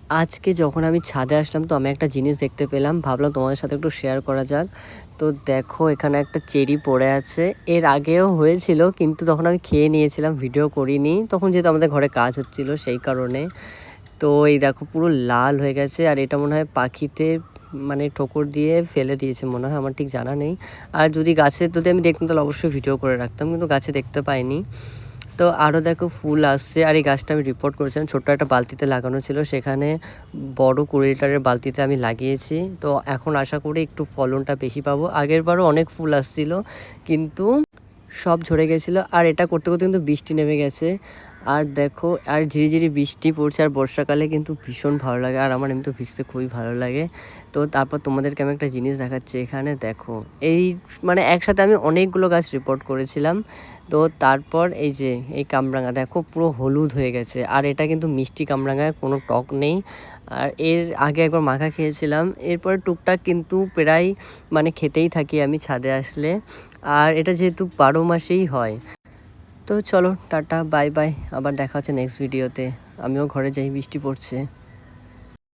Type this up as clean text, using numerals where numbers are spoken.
আজকে যখন আমি ছাদে আসলাম তো আমি একটা জিনিস দেখতে পেলাম, ভাবলাম তোমাদের সাথে একটু শেয়ার করা যাক। তো দেখো এখানে একটা চেরি পড়ে আছে, এর আগেও হয়েছিল কিন্তু তখন আমি খেয়ে নিয়েছিলাম, ভিডিও করিনি তখন, যেহেতু আমাদের ঘরে কাজ হচ্ছিল সেই কারণে। তো এই দেখো পুরো লাল হয়ে গেছে, আর এটা মনে হয় পাখিতে মানে ঠোকর দিয়ে ফেলে দিয়েছে মনে হয়, আমার ঠিক জানা নেই। আর যদি গাছে যদি আমি দেখতাম তাহলে অবশ্যই ভিডিও করে রাখতাম, কিন্তু গাছে দেখতে পাইনি। তো আরও দেখো ফুল আসছে, আর এই গাছটা আমি রিপোর্ট করেছিলাম, ছোট্ট একটা বালতিতে লাগানো ছিল, সেখানে বড় 20 লিটারের বালতিতে আমি লাগিয়েছি। তো এখন আশা করি একটু ফলনটা বেশি পাবো। আগের বারও অনেক ফুল আসছিল কিন্তু সব ঝরে গেছিলো, আর এটা করতে করতে কিন্তু বৃষ্টি নেমে গেছে। আর দেখো আর ঝিরিঝিরি বৃষ্টি পড়ছে, আর বর্ষাকালে কিন্তু ভীষণ ভালো লাগে, আর আমার এমনি তো ভিজতে খুবই ভালো লাগে। তো তারপর তোমাদেরকে আমি একটা জিনিস দেখাচ্ছি, এখানে দেখো এই মানে একসাথে আমি অনেকগুলো গাছ রিপোর্ট করেছিলাম। তো তারপর এই যে এই কামরাঙা দেখো পুরো হলুদ হয়ে গেছে, আর এটা কিন্তু মিষ্টি কামরাঙা, কোনো টক নেই। আর এর আগে একবার মাখা খেয়েছিলাম, এরপর টুকটাক কিন্তু প্রায় মানে খেতেই থাকি আমি ছাদে আসলে। আর এটা যেহেতু 12 মাসেই হয়। তো চলো টাটা বাই বাই, আবার দেখা হচ্ছে নেক্সট ভিডিওতে। আমিও ঘরে যাই, বৃষ্টি পড়ছে।